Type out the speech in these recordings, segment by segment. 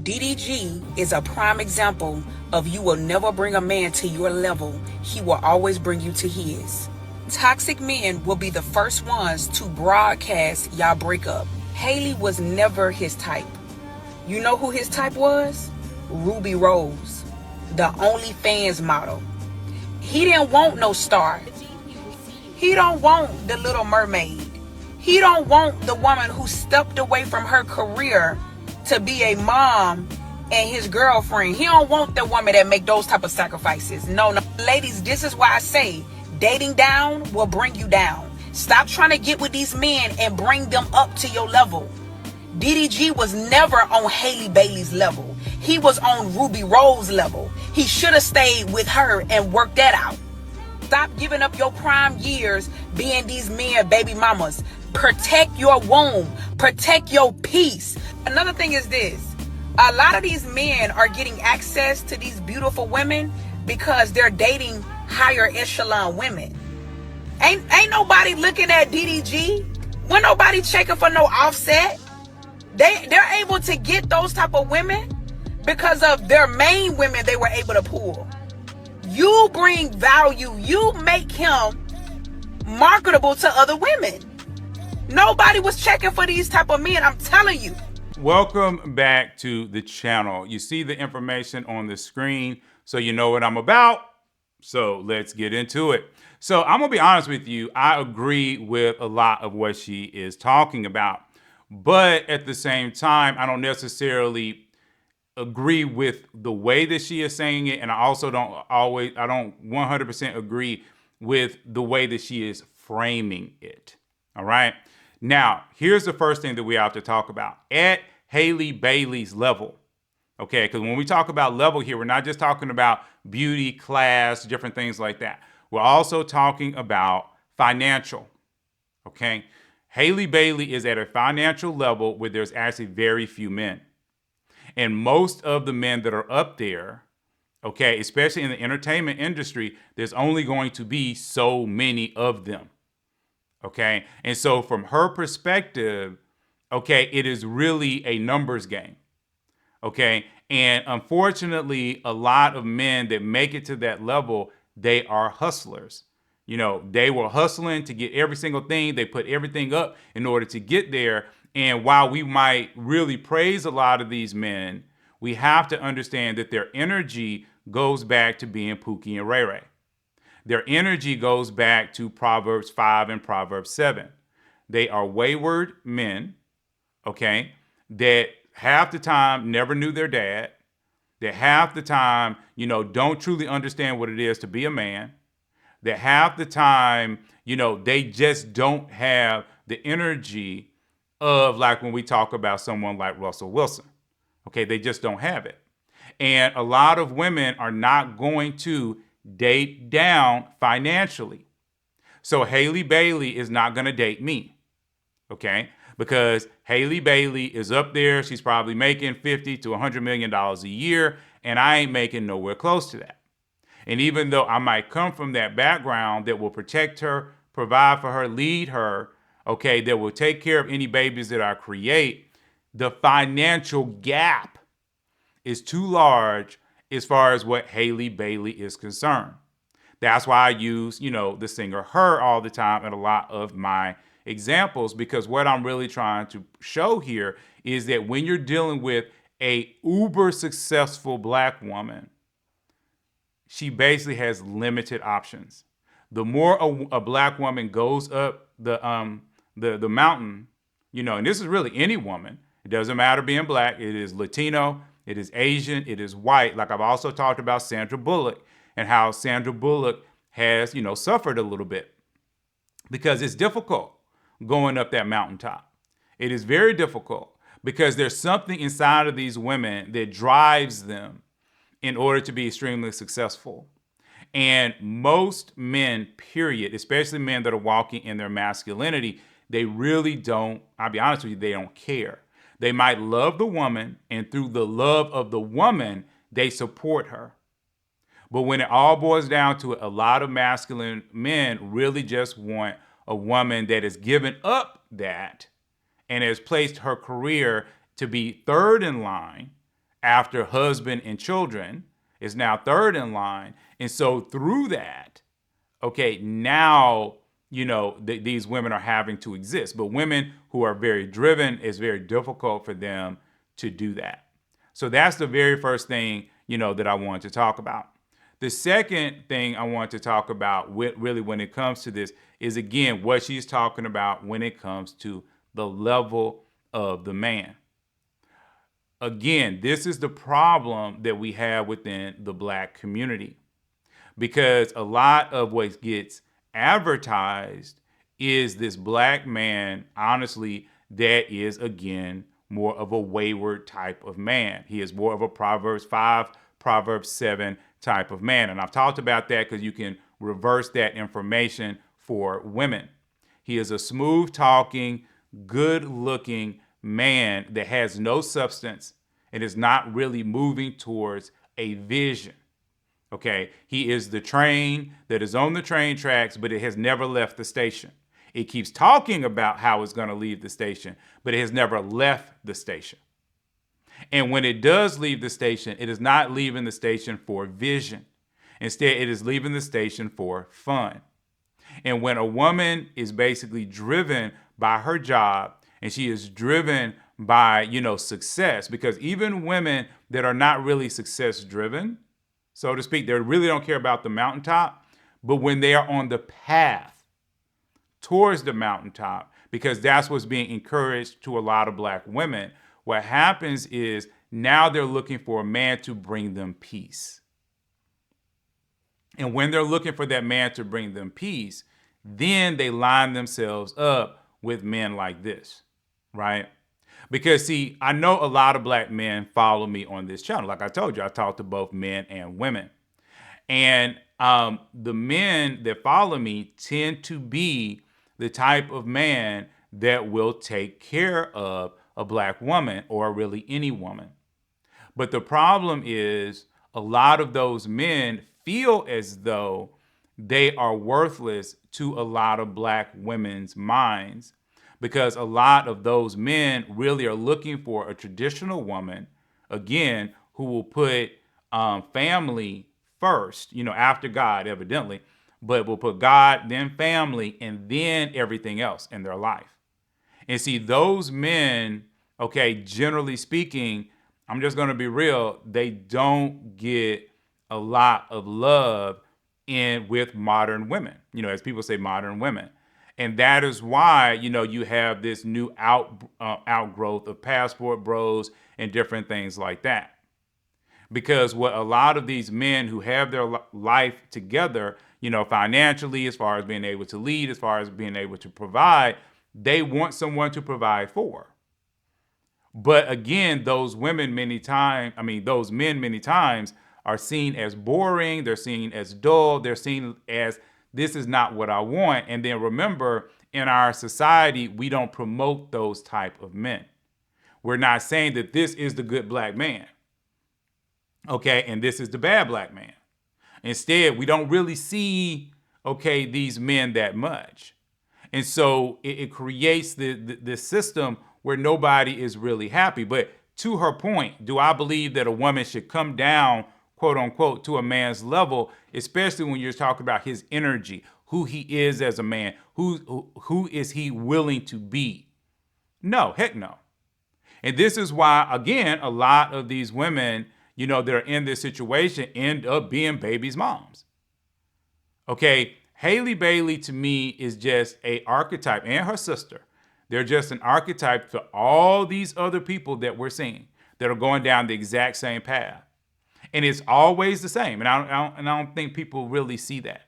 DDG is a prime example of you will never bring a man to your level. He will always bring you to his. Toxic men will be the first ones to broadcast y'all breakup. Haley was never his type. You know who his type was? Ruby Rose, the OnlyFans model. He didn't want no star. He don't want the Little Mermaid. He don't want the woman who stepped away from her career to be a mom and his girlfriend. He don't want the woman that make those type of sacrifices. No. Ladies, this is why I say dating down will bring you down. Stop trying to get with these men and bring them up to your level. DDG was never on Haley Bailey's level. He was on Ruby Rose level. He should have stayed with her and worked that out. Stop giving up your prime years being these men baby mamas. Protect your womb. Protect your peace. Another thing is this. A lot of these men are getting access to these beautiful women because they're dating higher echelon women. Ain't nobody looking at DDG. When nobody checking for no offset. They're able to get those type of women because of their main women they were able to pull. You bring value. You make him marketable to other women. Nobody was checking for these type of men. I'm telling you. Welcome back to the channel. You see the information on the screen, so you know what I'm about. So let's get into it. So I'm gonna be honest with you. I agree with a lot of what she is talking about, but at the same time, I don't necessarily agree with the way that she is saying it, and I also don't 100% agree with the way that she is framing it. All right. Now, here's the first thing that we have to talk about. At Haley Bailey's level, okay, because when we talk about level here, we're not just talking about beauty, class, different things like that. We're also talking about financial, okay? Haley Bailey is at a financial level where there's actually very few men. And most of the men that are up there, okay, especially in the entertainment industry, there's only going to be so many of them. Okay. And so from her perspective, okay, it is really a numbers game. Okay. And unfortunately, a lot of men that make it to that level, they are hustlers. You know, they were hustling to get every single thing. They put everything up in order to get there. And while we might really praise a lot of these men, we have to understand that their energy goes back to being Pookie and Ray Ray. Their energy goes back to Proverbs 5 and Proverbs 7. They are wayward men, okay, that half the time never knew their dad, that half the time, you know, don't truly understand what it is to be a man, that half the time, you know, they just don't have the energy of, like, when we talk about someone like Russell Wilson. Okay, they just don't have it. And a lot of women are not going to date down financially. So Haley Bailey is not going to date me, okay? Because Haley Bailey is up there. She's probably making $50 to $100 million a year, and I ain't making nowhere close to that. And even though I might come from that background that will protect her, provide for her, lead her, okay, that will take care of any babies that I create, the financial gap is too large as far as what Haley Bailey is concerned. That's why I use, you know, the singer Her all the time in a lot of my examples, because what I'm really trying to show here is that when you're dealing with a uber successful black woman, she basically has limited options. The more a black woman goes up the mountain, you know, and this is really any woman. It doesn't matter being black. It is Latino. It is Asian. It is white. Like I've also talked about Sandra Bullock and how Sandra Bullock has, you know, suffered a little bit because it's difficult going up that mountaintop. It is very difficult because there's something inside of these women that drives them in order to be extremely successful. And most men, period, especially men that are walking in their masculinity, they really don't, I'll be honest with you, they don't care. They might love the woman, and through the love of the woman, they support her. But when it all boils down to it, a lot of masculine men really just want a woman that has given up that and has placed her career to be third in line after husband and children, is now third in line. And so through that, okay, now, these women are having to exist. But women who are very driven, it's very difficult for them to do that. So that's the very first thing, that I want to talk about. The second thing I want to talk about really when it comes to this is, again, what she's talking about when it comes to the level of the man. Again, this is the problem that we have within the Black community, because a lot of what gets advertised is this Black man, honestly, that is, again, more of a wayward type of man. He is more of a Proverbs 5, Proverbs 7 type of man. And I've talked about that because you can reverse that information for women. He is a smooth talking, good looking man that has no substance and is not really moving towards a vision. Okay, he is the train that is on the train tracks, but it has never left the station. It keeps talking about how it's going to leave the station, but it has never left the station. And when it does leave the station, it is not leaving the station for vision. Instead, it is leaving the station for fun. And when a woman is basically driven by her job and she is driven by, success, because even women that are not really success driven, so to speak, they really don't care about the mountaintop, but when they are on the path towards the mountaintop, because that's what's being encouraged to a lot of Black women, what happens is now they're looking for a man to bring them peace. And when they're looking for that man to bring them peace, then they line themselves up with men like this, right? Because, see, I know a lot of Black men follow me on this channel. Like I told you, I talk to both men and women. And the men that follow me tend to be the type of man that will take care of a Black woman, or really any woman. But the problem is a lot of those men feel as though they are worthless to a lot of Black women's minds, because a lot of those men really are looking for a traditional woman, again, who will put family first, after God, evidently, but will put God, then family, and then everything else in their life. And see, those men, okay, generally speaking, I'm just going to be real, they don't get a lot of love with modern women, as people say, modern women. And that is why, you have this new outgrowth of passport bros and different things like that. Because what a lot of these men who have their life together, financially, as far as being able to lead, as far as being able to provide, they want someone to provide for. But again, those men many times are seen as boring. They're seen as dull. They're seen as, this is not what I want. And then remember, in our society, we don't promote those type of men. We're not saying that this is the good Black man, okay, and this is the bad Black man. Instead, we don't really see, okay, these men that much. And so it creates this system where nobody is really happy. But to her point, do I believe that a woman should come down, quote unquote, to a man's level, especially when you're talking about his energy, who he is as a man, who is he willing to be? No, heck no. And this is why, again, a lot of these women, that are in this situation end up being babies' moms. Okay, Haley Bailey to me is just an archetype, and her sister. They're just an archetype to all these other people that we're seeing that are going down the exact same path. And it's always the same. And I don't think people really see that.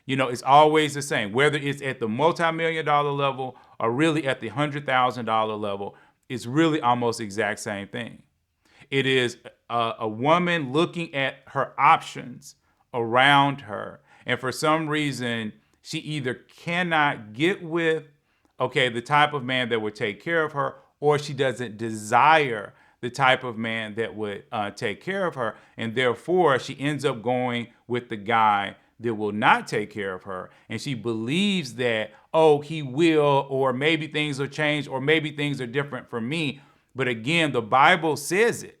It's always the same, whether it's at the multi-million-dollar level or really at the $100,000 level. It's really almost the exact same thing. It is a woman looking at her options around her. And for some reason, she either cannot get with, okay, the type of man that would take care of her, or she doesn't desire the type of man that would take care of her. And therefore, she ends up going with the guy that will not take care of her. And she believes that, oh, he will, or maybe things will change, or maybe things are different for me. But again, the Bible says it.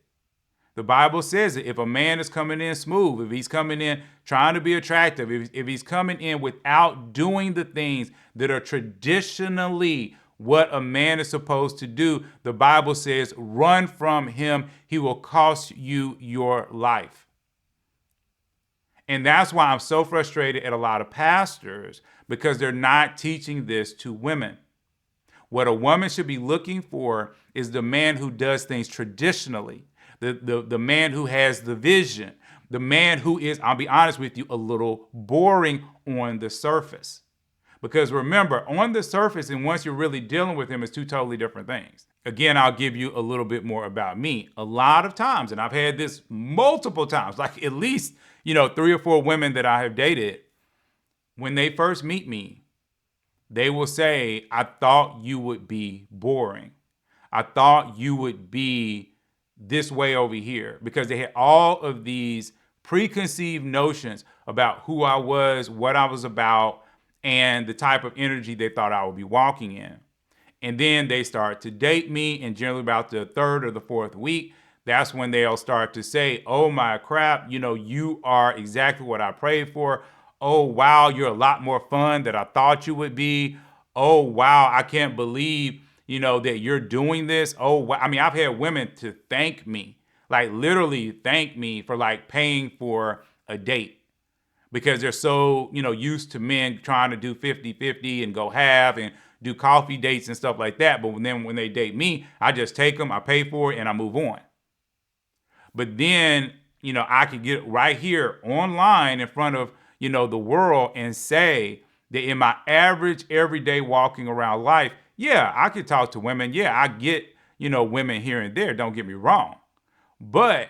The Bible says that if a man is coming in smooth, if he's coming in trying to be attractive, if he's coming in without doing the things that are traditionally what a man is supposed to do, the Bible says, run from him. He will cost you your life. And that's why I'm so frustrated at a lot of pastors, because they're not teaching this to women. What a woman should be looking for is the man who does things traditionally, the man who has the vision, the man who is, I'll be honest with you, a little boring on the surface. Because remember, on the surface and once you're really dealing with him, it's two totally different things. Again, I'll give you a little bit more about me. A lot of times, and I've had this multiple times, like at least, 3 or 4 women that I have dated, when they first meet me, they will say, I thought you would be boring. I thought you would be this way over here, because they had all of these preconceived notions about who I was, what I was about, and the type of energy they thought I would be walking in. And then they start to date me, and generally about the 3rd or the 4th week, that's when they'll start to say, oh my crap, you are exactly what I prayed for. Oh, wow, you're a lot more fun than I thought you would be. Oh, wow, I can't believe, that you're doing this. Oh, wow. I mean, I've had women to thank me, like literally thank me for like paying for a date, because they're so, used to men trying to do 50-50 and go half and do coffee dates and stuff like that. But then when they date me, I just take them, I pay for it, and I move on. But then, I could get right here online in front of, the world and say that in my average everyday walking around life, yeah, I could talk to women. Yeah, I get, women here and there. Don't get me wrong. But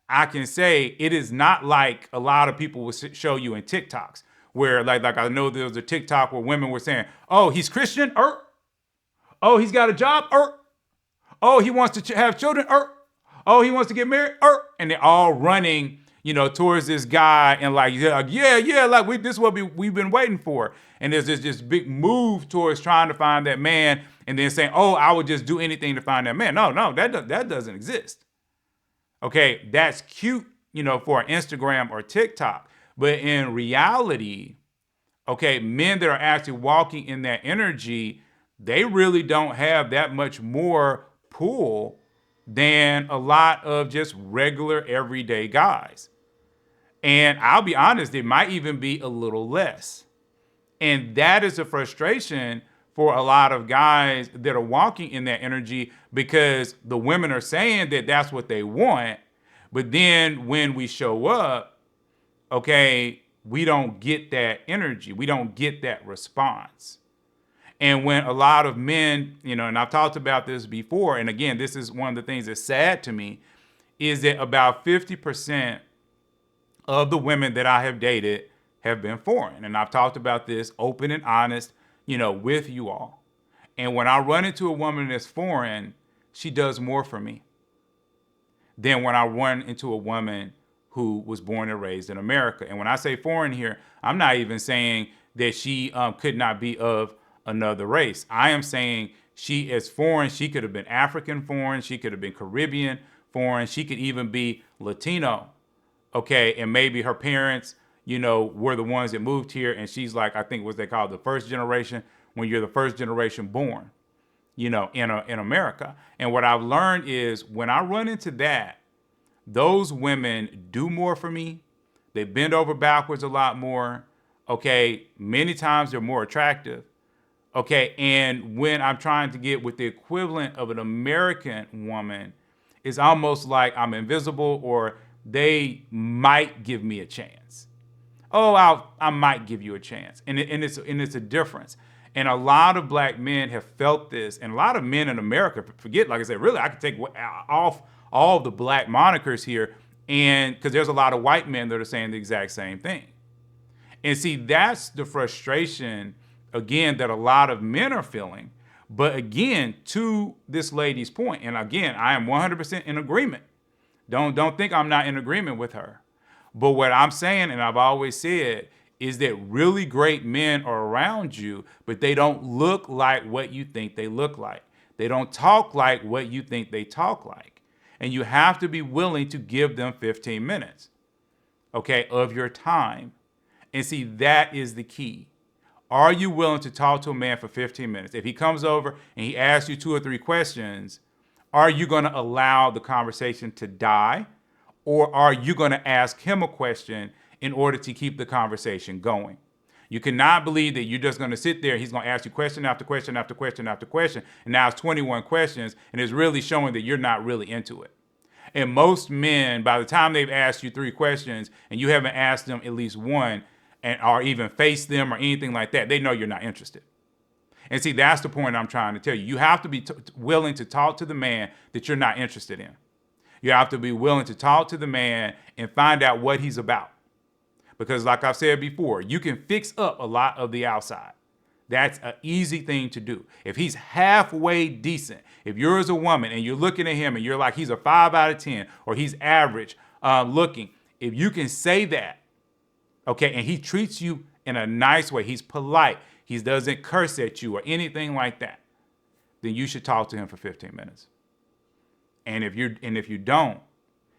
I can say it is not like a lot of people will show you in TikToks where like I know there was a TikTok where women were saying, oh, he's Christian. Oh, he's got a job. Oh, he wants to have children. Oh, he wants to get married. And they're all running, towards this guy and like, yeah, like this is what we've been waiting for. And there's this big move towards trying to find that man and then saying, oh, I would just do anything to find that man. No, that doesn't exist. Okay, that's cute, for Instagram or TikTok. But in reality, okay, men that are actually walking in that energy, they really don't have that much more pull than a lot of just regular everyday guys. And I'll be honest, it might even be a little less. And that is a frustration for a lot of guys that are walking in that energy, because the women are saying that that's what they want. But then when we show up, okay, we don't get that energy. We don't get that response. And when a lot of men, and I've talked about this before, and again, this is one of the things that's sad to me, is that about 50% of the women that I have dated have been foreign. And I've talked about this open and honest, with you all. And when I run into a woman that's foreign, she does more for me than when I run into a woman who was born and raised in America. And when I say foreign here, I'm not even saying that she could not be of another race. I am saying she is foreign. She could have been African foreign. She could have been Caribbean foreign. She could even be Latino. Okay. And maybe her parents, were the ones that moved here. And she's like, I think what they call the first generation, when you're the first generation born, in America. And what I've learned is when I run into that, those women do more for me. They bend over backwards a lot more. Okay. Many times they're more attractive. Okay. And when I'm trying to get with the equivalent of an American woman, it's almost like I'm invisible, or they might give me a chance. Oh, I might give you a chance. And it's a difference. And a lot of black men have felt this, and a lot of men in America forget, like I said, really, I could take off all the black monikers here, and because there's a lot of white men that are saying the exact same thing. And see, that's the frustration, again, that a lot of men are feeling. But again, to this lady's point, and again, I am 100% in agreement. Don't think I'm not in agreement with her. But what I'm saying, and I've always said, is that really great men are around you, but they don't look like what you think they look like. They don't talk like what you think they talk like. And you have to be willing to give them 15 minutes, okay, of your time. And see, that is the key. Are you willing to talk to a man for 15 minutes? If he comes over and he asks you 2 or 3 questions, are you going to allow the conversation to die? Or are you going to ask him a question in order to keep the conversation going? You cannot believe that you're just going to sit there. He's going to ask you question after question after question after question. And now it's 21 questions, and it's really showing that you're not really into it. And most men, by the time they've asked you 3 questions and you haven't asked them at least one, or even faced them or anything like that, they know you're not interested. And see, that's the point I'm trying to tell you. You have to be willing to talk to the man that you're not interested in. You have to be willing to talk to the man and find out what he's about. Because like I've said before, you can fix up a lot of the outside. That's an easy thing to do. If he's halfway decent, if you're as a woman and you're looking at him and you're like, he's a 5 out of 10 or he's average looking, if you can say that, okay, and he treats you in a nice way, he's polite, he doesn't curse at you or anything like that, then you should talk to him for 15 minutes. And if you don't,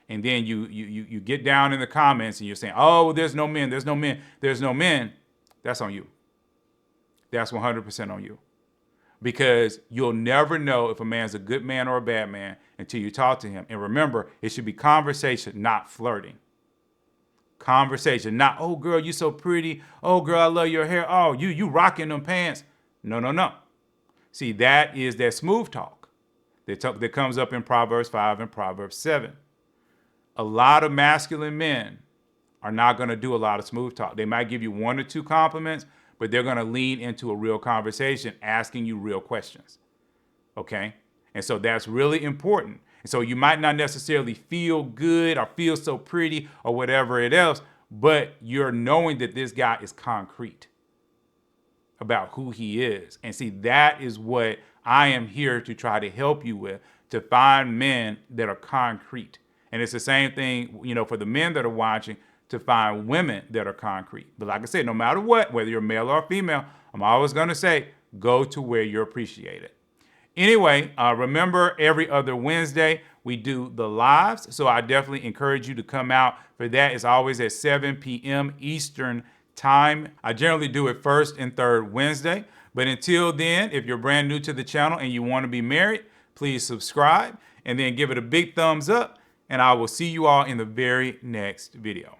and then you get down in the comments and you're saying, oh, there's no men, that's on you. That's 100% on you. Because you'll never know if a man's a good man or a bad man until you talk to him. And remember, it should be conversation, not flirting. Conversation, not, oh, girl, you so pretty. Oh, girl, I love your hair. Oh, you rocking them pants. No. See, that is that smooth talk that comes up in Proverbs 5 and Proverbs 7. A lot of masculine men are not going to do a lot of smooth talk. They might give you 1 or 2 compliments, but they're going to lean into a real conversation, asking you real questions. Okay? And so that's really important. And so you might not necessarily feel good or feel so pretty or whatever it else, but you're knowing that this guy is concrete about who he is. And see, that is what I am here to try to help you with, to find men that are concrete. And it's the same thing, for the men that are watching, to find women that are concrete. But like I said, no matter what, whether you're male or female, I'm always going to say, go to where you're appreciated. Anyway, remember every other Wednesday we do the lives. So I definitely encourage you to come out for that. It's always at 7 p.m. Eastern time. I generally do it first and third Wednesday. But until then, if you're brand new to the channel and you want to be married, please subscribe and then give it a big thumbs up. And I will see you all in the very next video.